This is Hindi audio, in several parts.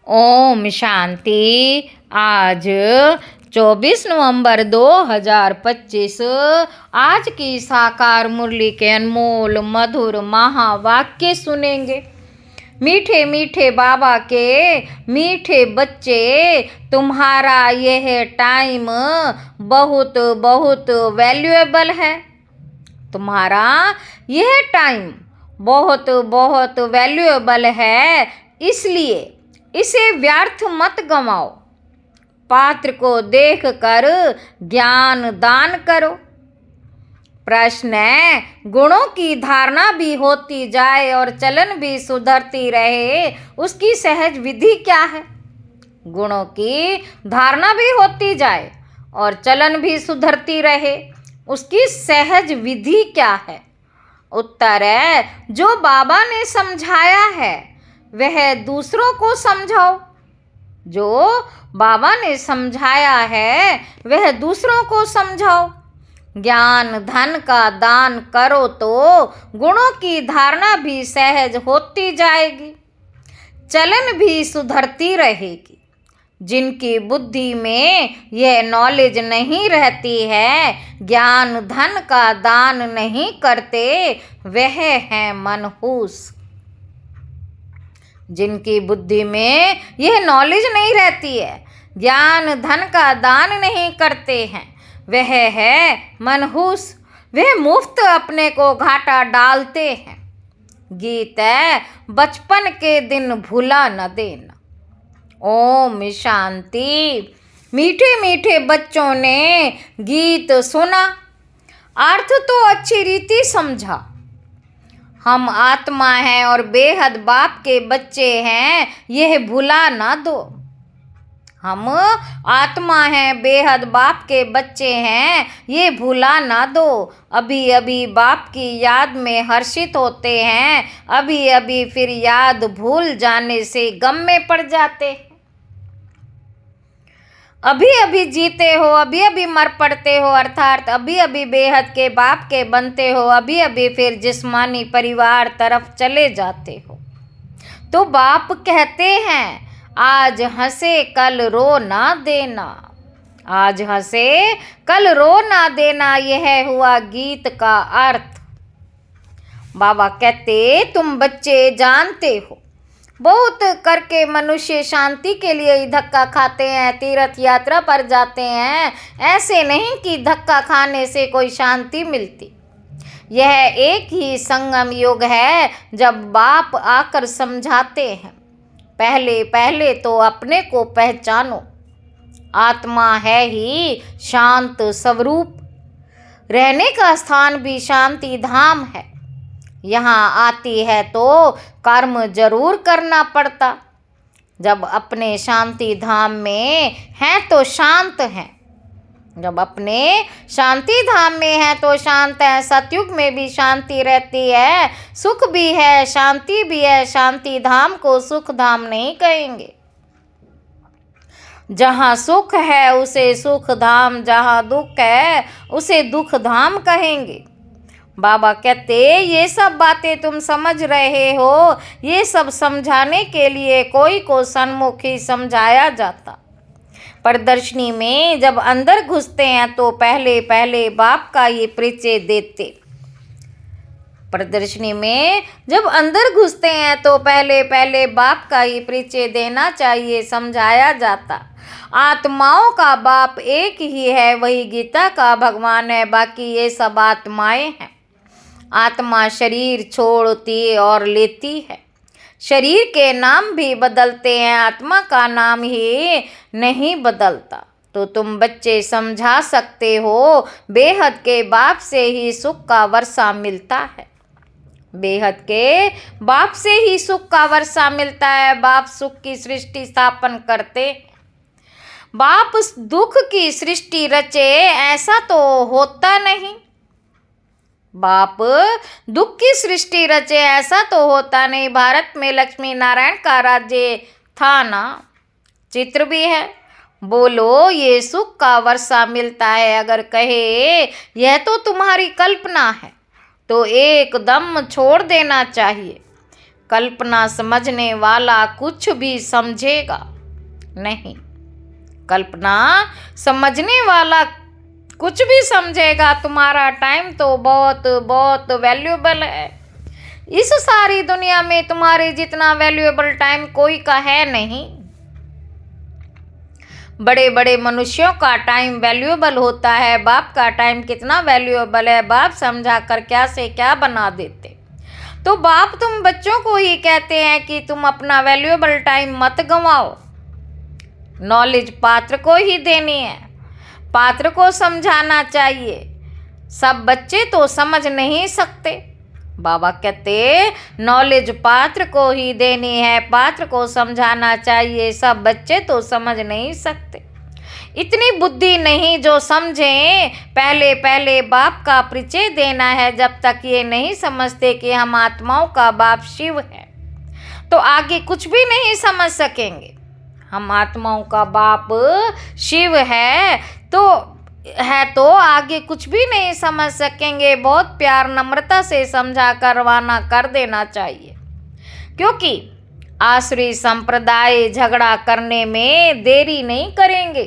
ओम शांति। आज 24 नवंबर 2025 आज की साकार मुरली के अनमोल मधुर महावाक्य सुनेंगे। मीठे मीठे बाबा के मीठे बच्चे, तुम्हारा यह टाइम बहुत बहुत वैल्यूएबल है। तुम्हारा यह टाइम बहुत बहुत वैल्यूएबल है, इसलिए इसे व्यर्थ मत गंवाओ। पात्र को देख कर ज्ञान दान करो। प्रश्न है, गुणों की धारणा भी होती जाए और चलन भी सुधरती रहे, उसकी सहज विधि क्या है? गुणों की धारणा भी होती जाए और चलन भी सुधरती रहे, उसकी सहज विधि क्या है? उत्तर है, जो बाबा ने समझाया है वह दूसरों को समझाओ। जो बाबा ने समझाया है वह दूसरों को समझाओ। ज्ञान धन का दान करो तो गुणों की धारणा भी सहज होती जाएगी, चलन भी सुधरती रहेगी। जिनकी बुद्धि में यह नॉलेज नहीं रहती है, ज्ञान धन का दान नहीं करते, वह है मनहूस। जिनकी बुद्धि में यह नॉलेज नहीं रहती है, ज्ञान धन का दान नहीं करते हैं, वह है मनहूस। वह मुफ्त अपने को घाटा डालते हैं। गीत है, बचपन के दिन भूला न देना। ओम शांति। मीठे मीठे बच्चों ने गीत सुना, अर्थ तो अच्छी रीति समझा। हम आत्मा हैं और बेहद बाप के बच्चे हैं, यह भुला ना दो। हम आत्मा हैं, बेहद बाप के बच्चे हैं, ये भुला ना दो। अभी अभी बाप की याद में हर्षित होते हैं, अभी अभी फिर याद भूल जाने से गम में पड़ जाते हैं। अभी अभी जीते हो, अभी अभी मर पड़ते हो, अर्थात अभी अभी बेहद के बाप के बनते हो, अभी अभी फिर जिस्मानी परिवार तरफ चले जाते हो। तो बाप कहते हैं, आज हंसे कल रो ना देना। आज हंसे कल रो ना देना, यह हुआ गीत का अर्थ। बाबा कहते, तुम बच्चे जानते हो, बहुत करके मनुष्य शांति के लिए ही धक्का खाते हैं, तीर्थ यात्रा पर जाते हैं। ऐसे नहीं कि धक्का खाने से कोई शांति मिलती। यह एक ही संगम युग है जब बाप आकर समझाते हैं, पहले पहले तो अपने को पहचानो। आत्मा है ही शांत स्वरूप, रहने का स्थान भी शांति धाम है। यहाँ आती है तो कर्म जरूर करना पड़ता। जब अपने शांति धाम में हैं तो शांत हैं, जब अपने शांति धाम में हैं तो शांत हैं। सतयुग में भी शांति रहती है, सुख भी है, शांति भी है। शांति धाम को सुख धाम नहीं कहेंगे। जहाँ सुख है उसे सुख धाम, जहाँ दुख है उसे दुख धाम कहेंगे। बाबा कहते, ये सब बातें तुम समझ रहे हो, ये सब समझाने के लिए कोई को सन्मुख ही समझाया जाता। प्रदर्शनी में जब अंदर घुसते हैं तो पहले पहले बाप का ये परिचय देते। प्रदर्शनी में जब अंदर घुसते हैं तो पहले पहले बाप का ये परिचय देना चाहिए, समझाया जाता। आत्माओं का बाप एक ही है, वही गीता का भगवान है, बाकी ये सब आत्माएं हैं। आत्मा शरीर छोड़ती और लेती है, शरीर के नाम भी बदलते हैं, आत्मा का नाम ही नहीं बदलता। तो तुम बच्चे समझा सकते हो, बेहद के बाप से ही सुख का वर्षा मिलता है। बेहद के बाप से ही सुख का वर्षा मिलता है। बाप सुख की सृष्टि स्थापन करते हैं। बाप दुख की सृष्टि रचे, ऐसा तो होता नहीं। बाप दुख की सृष्टि रचे, ऐसा तो होता नहीं। भारत में लक्ष्मी नारायण का राज्य था ना, चित्र भी है। बोलो, ये सुख का वर्षा मिलता है। अगर कहे यह तो तुम्हारी कल्पना है तो एकदम छोड़ देना चाहिए। कल्पना समझने वाला कुछ भी समझेगा नहीं। कल्पना समझने वाला कुछ भी समझेगा। तुम्हारा टाइम तो बहुत बहुत वैल्यूएबल है। इस सारी दुनिया में तुम्हारे जितना वैल्यूएबल टाइम कोई का है नहीं। बड़े बड़े मनुष्यों का टाइम वैल्यूएबल होता है। बाप का टाइम कितना वैल्यूएबल है। बाप समझा कर क्या से क्या बना देते। तो बाप तुम बच्चों को ही कहते हैं कि तुम अपना वैल्यूएबल टाइम मत गंवाओ। नॉलेज पात्र को ही देनी है, पात्र को समझाना चाहिए। सब बच्चे तो समझ नहीं सकते। बाबा कहते नॉलेज पात्र को ही देनी है, पात्र को समझाना चाहिए। सब बच्चे तो समझ नहीं सकते। इतनी बुद्धि नहीं जो समझें। पहले पहले बाप का परिचय देना है। जब तक ये नहीं समझते कि हम आत्माओं का बाप शिव है तो आगे कुछ भी नहीं समझ सकेंगे। हम आत्माओं का बाप शिव है तो आगे कुछ भी नहीं समझ सकेंगे। बहुत प्यार नम्रता से समझा कर रवाना कर देना चाहिए, क्योंकि आसुरी संप्रदाय झगड़ा करने में देरी नहीं करेंगे।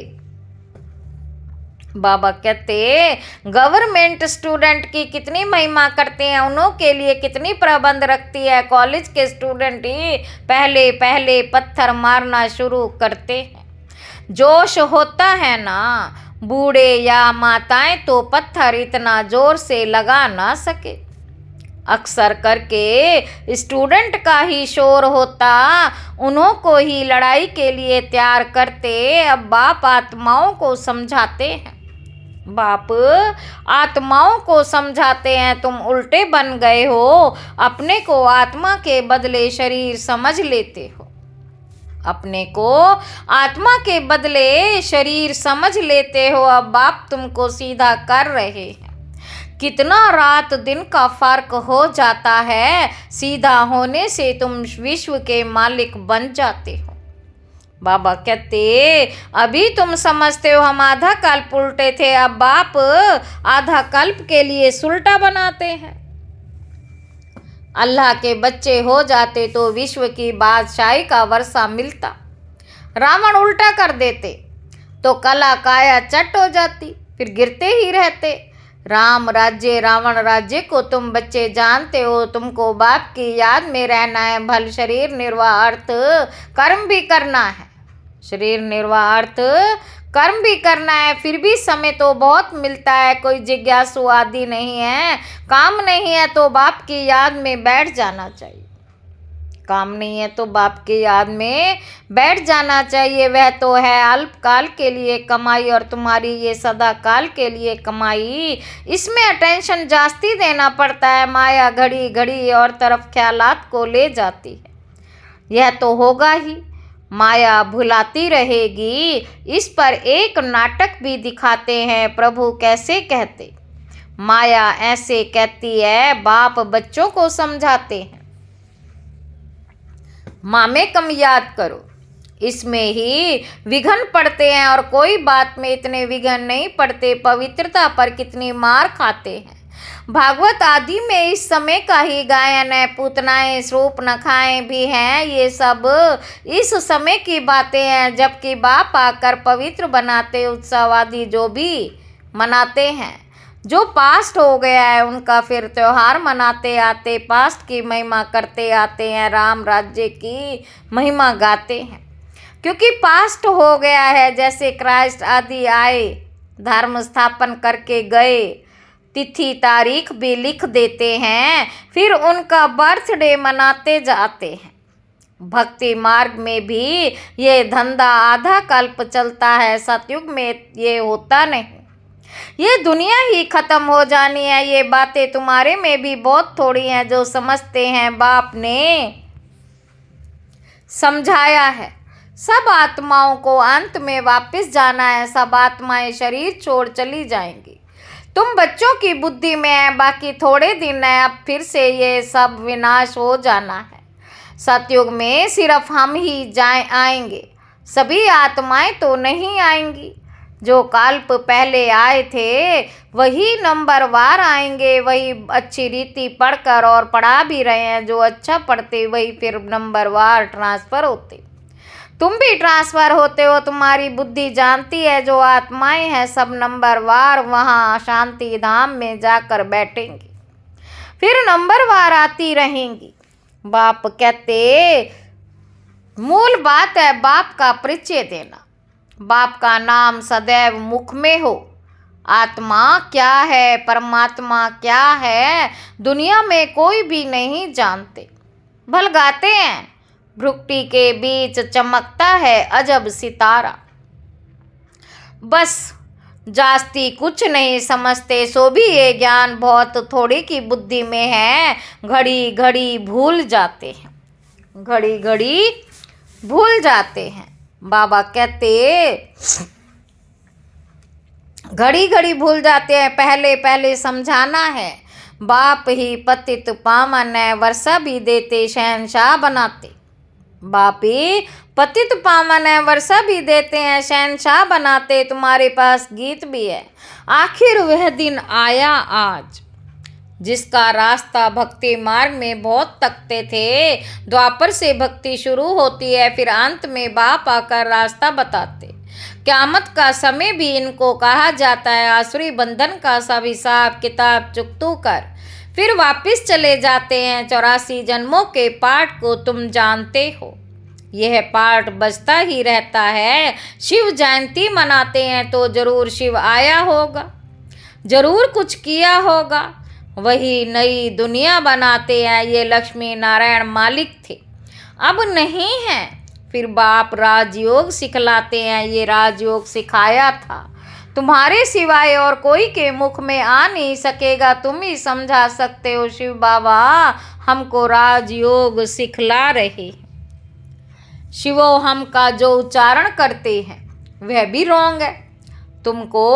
बाबा कहते गवर्नमेंट स्टूडेंट की कितनी महिमा करते हैं, उन्हों के लिए कितनी प्रबंध रखती है। कॉलेज के स्टूडेंट ही पहले पहले पत्थर मारना शुरू करते हैं। जोश होता है ना, बूढ़े या माताएं तो पत्थर इतना जोर से लगा ना सके। अक्सर करके स्टूडेंट का ही शोर होता, उन्हों को ही लड़ाई के लिए तैयार करते। अब बाप आत्माओं को समझाते हैं। बाप आत्माओं को समझाते हैं। तुम उल्टे बन गए हो, अपने को आत्मा के बदले शरीर समझ लेते हो। अपने को आत्मा के बदले शरीर समझ लेते हो। अब बाप तुमको सीधा कर रहे हैं। कितना रात दिन का फर्क हो जाता है। सीधा होने से तुम विश्व के मालिक बन जाते हो। बाबा कहते अभी तुम समझते हो हम आधा कल्प उल्टे थे। अब बाप आधा कल्प के लिए सुलटा बनाते हैं। अल्लाह के बच्चे हो जाते तो विश्व की बादशाही का वर्षा मिलता। रावण उल्टा कर देते तो कला काया चट हो जाती, फिर गिरते ही रहते। राम राज्य रावण राज्य को तुम बच्चे जानते हो। तुमको बाप की याद में रहना है। भल शरीर निर्वाह अर्थ कर्म भी करना है। शरीर निर्वाह अर्थ कर्म भी करना है। फिर भी समय तो बहुत मिलता है। कोई जिज्ञासु आदि नहीं है। काम नहीं है तो बाप की याद में बैठ जाना चाहिए। काम नहीं है तो बाप की याद में बैठ जाना चाहिए। वह तो है अल्पकाल के लिए कमाई और तुम्हारी ये सदा काल के लिए कमाई। इसमें अटेंशन जास्ती देना पड़ता है। माया घड़ी घड़ी और तरफ ख्यालात को ले जाती है। यह तो होगा ही, माया भुलाती रहेगी। इस पर एक नाटक भी दिखाते हैं। प्रभु कैसे कहते, माया ऐसे कहती है। बाप बच्चों को समझाते हैं, माँ में कम याद करो। इसमें ही विघन पड़ते हैं और कोई बात में इतने विघन नहीं पड़ते। पवित्रता पर कितनी मार खाते हैं। भागवत आदि में इस समय का ही गायन है। पूतनाएं स्वरूप नखाएं भी हैं। ये सब इस समय की बातें हैं, जबकि बाप आकर पवित्र बनाते उत्सव आदि जो भी मनाते हैं। जो पास्ट हो गया है उनका फिर त्यौहार मनाते आते, पास्ट की महिमा करते आते हैं, राम राज्य की महिमा गाते हैं। क्योंकि पास्ट हो गया है। जैसे क्राइस्ट आदि आए, धर्म स्थापन करके गए, तिथि तारीख भी लिख देते हैं, फिर उनका बर्थडे मनाते जाते हैं। भक्ति मार्ग में भी ये धंधा आधा कल्प चलता है। सतयुग में ये होता नहीं। ये दुनिया ही खत्म हो जानी है। ये बातें तुम्हारे में भी बहुत थोड़ी हैं जो समझते हैं। बाप ने समझाया है सब आत्माओं को अंत में वापस जाना है। सब आत्माएं शरीर छोड़ चली जाएंगी। तुम बच्चों की बुद्धि में है, बाकी थोड़े दिन है, अब फिर से ये सब विनाश हो जाना है। सतयुग में सिर्फ हम ही आएंगे, सभी आत्माएं तो नहीं आएंगी। जो कल्प पहले आए थे वही नंबरवार आएंगे। वही अच्छी रीति पढ़कर और पढ़ा भी रहे हैं, जो अच्छा पढ़ते वही फिर नंबरवार ट्रांसफ़र होते। तुम भी ट्रांसफ़र होते हो, तुम्हारी बुद्धि जानती है। जो आत्माएं हैं सब नंबरवार वहाँ शांति धाम में जाकर बैठेंगी, फिर नंबरवार आती रहेंगी। बाप कहते मूल बात है बाप का परिचय देना। बाप का नाम सदैव मुख में हो। आत्मा क्या है, परमात्मा क्या है, दुनिया में कोई भी नहीं जानते। भल गाते हैं भ्रुकुटी के बीच चमकता है अजब सितारा। बस जास्ती कुछ नहीं समझते, सो भी ये ज्ञान बहुत थोड़ी की बुद्धि में है। घड़ी घड़ी भूल जाते हैं, घड़ी घड़ी भूल जाते हैं। बाबा कहते घड़ी घड़ी भूल जाते हैं, पहले पहले समझाना है। बाप ही पतित पावन है, वर्षा भी देते शहंशाह बनाते। बाप ही पतित पावन है, वर्षा भी देते हैं शहंशाह बनाते। तुम्हारे पास गीत भी है, आखिर वह दिन आया आज, जिसका रास्ता भक्ति मार्ग में बहुत तकते थे। द्वापर से भक्ति शुरू होती है, फिर अंत में बाप आकर रास्ता बताते। क़यामत का समय भी इनको कहा जाता है। आसुरी बंधन का सब हिसाब किताब चुकतू कर फिर वापस चले जाते हैं। 84 जन्मों के पाठ को तुम जानते हो, यह पाठ बजता ही रहता है। शिव जयंती मनाते हैं तो जरूर शिव आया होगा, जरूर कुछ किया होगा। वही नई दुनिया बनाते हैं, ये लक्ष्मी नारायण मालिक थे, अब नहीं हैं। फिर बाप राजयोग सिखलाते हैं, ये राजयोग सिखाया था, तुम्हारे सिवाय और कोई के मुख में आ नहीं सकेगा, तुम ही समझा सकते हो। शिव बाबा हमको राजयोग सिखला रहे हैं। शिवो हम का जो उच्चारण करते हैं वह भी रोंग है। तुमको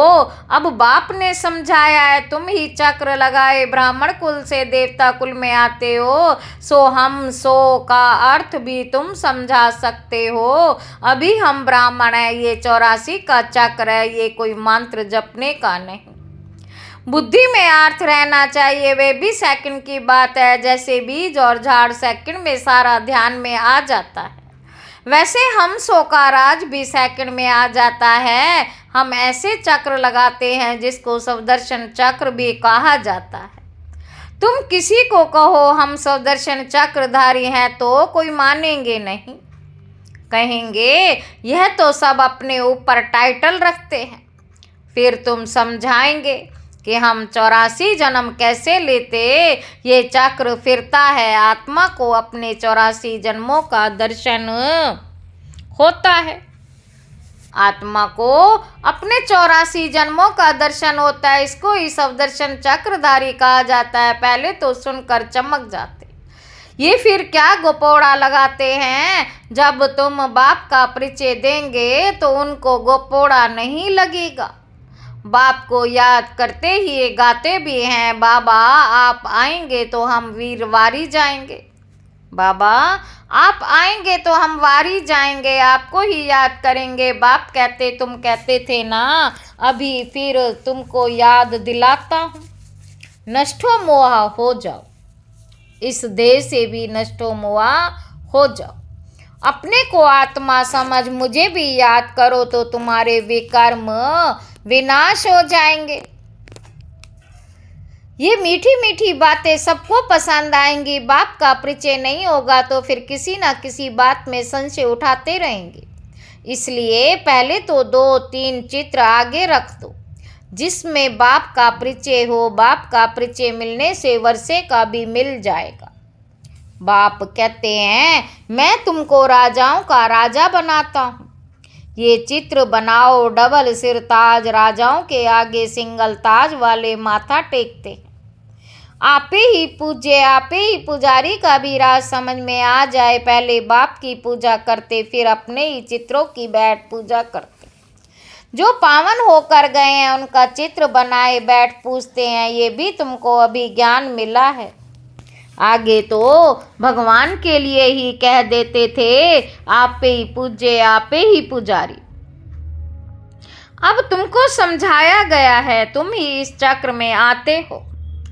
अब बाप ने समझाया है, तुम ही चक्र लगाए ब्राह्मण कुल से देवता कुल में आते हो। सो हम सो का अर्थ भी तुम समझा सकते हो। अभी हम ब्राह्मण है, ये 84 का चक्र है, ये कोई मंत्र जपने का नहीं। बुद्धि में अर्थ रहना चाहिए, वे भी सेकंड की बात है। जैसे बीज और झाड़ सेकंड में सारा ध्यान में आ जाता है, वैसे हम सो का राज भी सेकंड में आ जाता है। हम ऐसे चक्र लगाते हैं जिसको स्वदर्शन चक्र भी कहा जाता है। तुम किसी को कहो हम स्वदर्शन चक्रधारी हैं तो कोई मानेंगे नहीं, कहेंगे यह तो सब अपने ऊपर टाइटल रखते हैं। फिर तुम समझाएंगे कि हम 84 जन्म कैसे लेते। ये चक्र फिरता है, आत्मा को अपने 84 जन्मों का दर्शन होता है। आत्मा को अपने 84 जन्मों का दर्शन होता है, इसको ही स्वदर्शन चक्रधारी कहा जाता है। पहले तो सुनकर चमक जाते, ये फिर क्या गोपोड़ा लगाते हैं। जब तुम बाप का परिचय देंगे तो उनको गोपोड़ा नहीं लगेगा। बाप को याद करते ही ये गाते भी हैं, बाबा आप आएंगे तो हम वीर वारी जाएंगे। बाबा आप आएंगे तो हम वारी जाएंगे, आपको ही याद करेंगे। बाप कहते तुम कहते थे ना, अभी फिर तुमको याद दिलाता हूँ। नष्टो मोहा हो जाओ, इस देह से भी नष्टो मोहा हो जाओ। अपने को आत्मा समझ मुझे भी याद करो तो तुम्हारे विकर्म विनाश हो जाएंगे। ये मीठी मीठी बातें सबको पसंद आएंगी। बाप का परिचय नहीं होगा तो फिर किसी ना किसी बात में संशय उठाते रहेंगे। इसलिए पहले तो 2-3 चित्र आगे रख दो जिसमें बाप का परिचय हो। बाप का परिचय मिलने से वर्षे का भी मिल जाएगा। बाप कहते हैं मैं तुमको राजाओं का राजा बनाता हूँ। ये चित्र बनाओ, डबल सिर ताज, राजाओं के आगे सिंगल ताज वाले माथा टेकते हैं। आपे ही पूज्य, आपे ही पुजारी का भी राज समझ में आ जाए। पहले बाप की पूजा करते, फिर अपने ही चित्रों की बैठ पूजा करते। जो पावन होकर गए हैं उनका चित्र बनाए बैठ पूजते हैं। ये भी तुमको अभी ज्ञान मिला है। आगे तो भगवान के लिए ही कह देते थे, आपे ही पूज्य, आपे ही पुजारी। अब तुमको समझाया गया है, तुम ही इस चक्र में आते हो।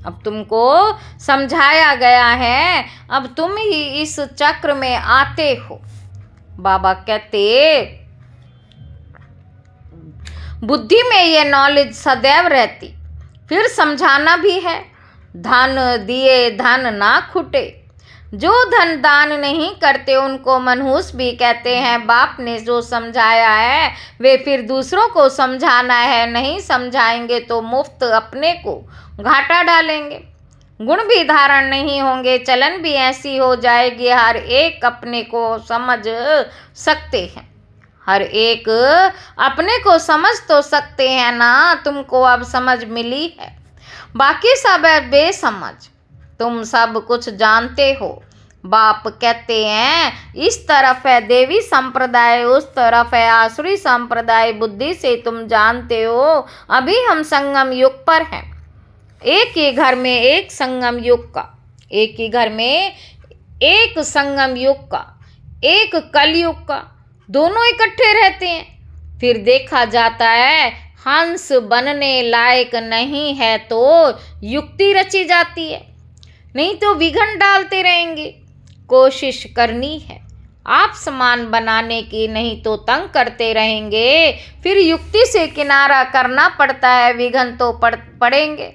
अब तुमको समझाया गया है, अब तुम ही इस चक्र में आते हो। बाबा कहते बुद्धि में ये नॉलेज सदैव रहती, फिर समझाना भी है। धन दिए धन ना खुटे, जो धन दान नहीं करते उनको मनहूस भी कहते हैं। बाप ने जो समझाया है वे फिर दूसरों को समझाना है, नहीं समझाएंगे तो मुफ्त अपने को घाटा डालेंगे। गुण भी धारण नहीं होंगे, चलन भी ऐसी हो जाएगी। हर एक अपने को समझ सकते हैं, हर एक अपने को समझ तो सकते हैं ना। तुमको अब समझ मिली है, बाकी सब है बेसमझ। तुम सब कुछ जानते हो। बाप कहते हैं इस तरफ है देवी संप्रदाय, उस तरफ है आसुरी संप्रदाय। बुद्धि से तुम जानते हो अभी हम संगम युग पर हैं। एक ही घर में एक संगम युग का, एक ही घर में एक संगम युग का, एक कलयुग का, दोनों इकट्ठे रहते हैं। फिर देखा जाता है हंस बनने लायक नहीं है तो युक्ति रची जाती है, नहीं तो विघन डालते रहेंगे। कोशिश करनी है आप समान बनाने की, नहीं तो तंग करते रहेंगे। फिर युक्ति से किनारा करना पड़ता है, विघन तो पड़ेंगे।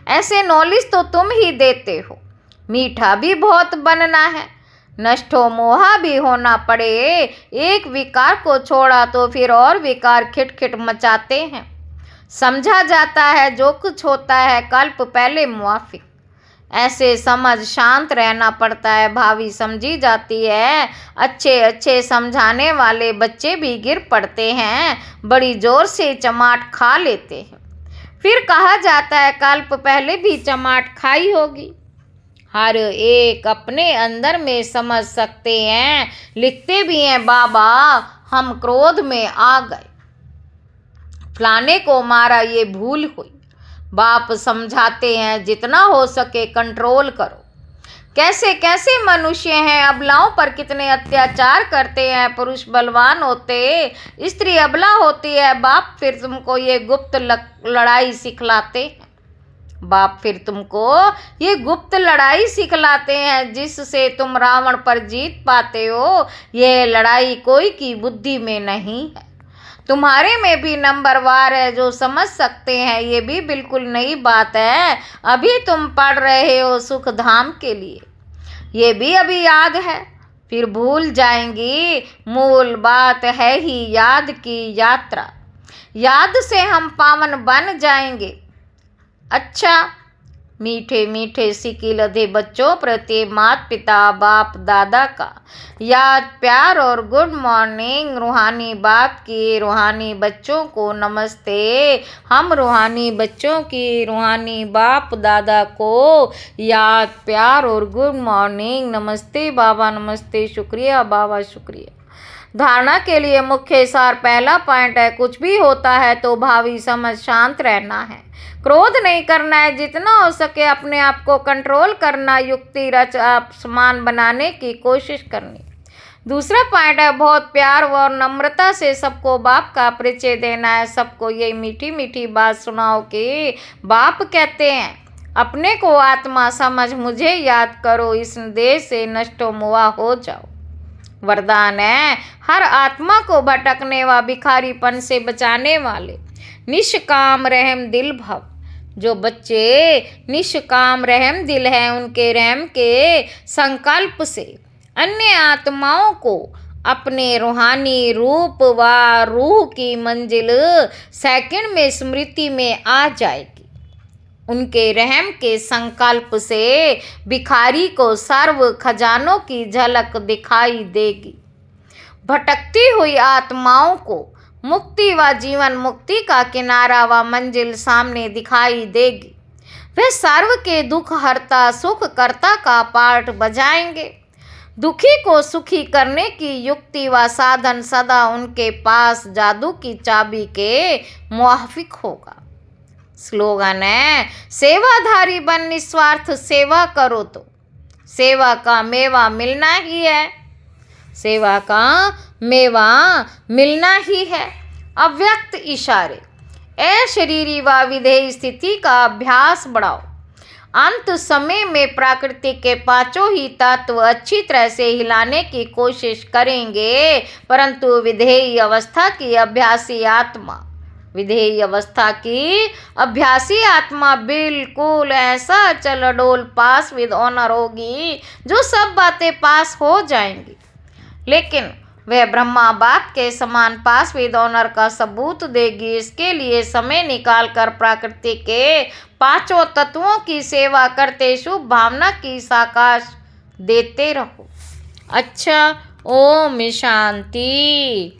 ऐसे नॉलेज तो तुम ही देते हो। मीठा भी बहुत बनना है, नष्टो मोहा भी होना पड़े। एक विकार को छोड़ा तो फिर और विकार खिटखिट मचाते हैं। समझा जाता है जो कुछ होता है कल्प पहले मुआफिक। ऐसे समझ शांत रहना पड़ता है, भावी समझी जाती है। अच्छे अच्छे समझाने वाले बच्चे भी गिर पड़ते हैं, बड़ी जोर से चमाट खा लेते हैं। फिर कहा जाता है कल्प पहले भी चमाट खाई होगी। हर एक अपने अंदर में समझ सकते हैं। लिखते भी हैं बाबा हम क्रोध में आ गए, फलाने को मारा, ये भूल हुई। बाप समझाते हैं जितना हो सके कंट्रोल करो। कैसे कैसे मनुष्य हैं, अबलाओं पर कितने अत्याचार करते हैं। पुरुष बलवान होते, स्त्री अबला होती है। बाप फिर तुमको ये गुप्त लड़ाई सिखलाते हैं। बाप फिर तुमको ये गुप्त लड़ाई सिखलाते हैं जिससे तुम रावण पर जीत पाते हो। यह लड़ाई कोई की बुद्धि में नहीं है, तुम्हारे में भी नंबरवार है जो समझ सकते हैं। ये भी बिल्कुल नई बात है, अभी तुम पढ़ रहे हो सुख धाम के लिए, ये भी अभी याद है, फिर भूल जाएंगी। मूल बात है ही याद की यात्रा, याद से हम पावन बन जाएंगे। अच्छा मीठे मीठे सिकी लधे बच्चों प्रति माता पिता बाप दादा का याद प्यार और गुड मॉर्निंग। रूहानी बाप की रूहानी बच्चों को नमस्ते। हम रूहानी बच्चों की रूहानी बाप दादा को याद प्यार और गुड मॉर्निंग। नमस्ते बाबा, नमस्ते, शुक्रिया बाबा, शुक्रिया। धारणा के लिए मुख्य सार पहला पॉइंट है, कुछ भी होता है तो भावी समझ शांत रहना है, क्रोध नहीं करना है, जितना हो सके अपने आप को कंट्रोल करना, युक्ति रच समान बनाने की कोशिश करनी। दूसरा पॉइंट है बहुत प्यार और नम्रता से सबको बाप का परिचय देना है। सबको यही मीठी मीठी बात सुनाओ कि बाप कहते हैं अपने को आत्मा समझ मुझे याद करो, इस देश से नष्टो मुआ हो जाओ। वरदान है हर आत्मा को भटकने व भिखारीपन से बचाने वाले निष्काम रहम दिल भव। जो बच्चे निष्काम रहम दिल हैं उनके रहम के संकल्प से अन्य आत्माओं को अपने रूहानी रूप व रूह की मंजिल सेकंड में स्मृति में आ जाएगी। उनके रहम के संकल्प से भिखारी को सर्व खजानों की झलक दिखाई देगी। भटकती हुई आत्माओं को मुक्ति व जीवन मुक्ति का किनारा व मंजिल सामने दिखाई देगी। वे सर्व के दुख हरता सुख करता का पाठ बजाएंगे। दुखी को सुखी करने की युक्ति व साधन सदा उनके पास जादू की चाबी के मुआफिक होगा। स्लोगन है सेवाधारी बन निस्वार्थ सेवा करो तो सेवा का मेवा मिलना ही है, सेवा का मेवा मिलना ही है। अव्यक्त इशारे, अशरीरी व विधेय स्थिति का अभ्यास बढ़ाओ। अंत समय में प्रकृति के पांचों ही तत्व अच्छी तरह से हिलाने की कोशिश करेंगे, परंतु विधेयी अवस्था की अभ्यासी आत्मा बिल्कुल ऐसा अचल अडोल पास विद ऑनर होगी जो सब बातें पास हो जाएंगी, लेकिन वह ब्रह्मा बाप के समान पास विद ऑनर का सबूत देगी। इसके लिए समय निकालकर प्रकृति के पांचों तत्वों की सेवा करते शुभ भावना की साकाश देते रहो। अच्छा, ओम शांति।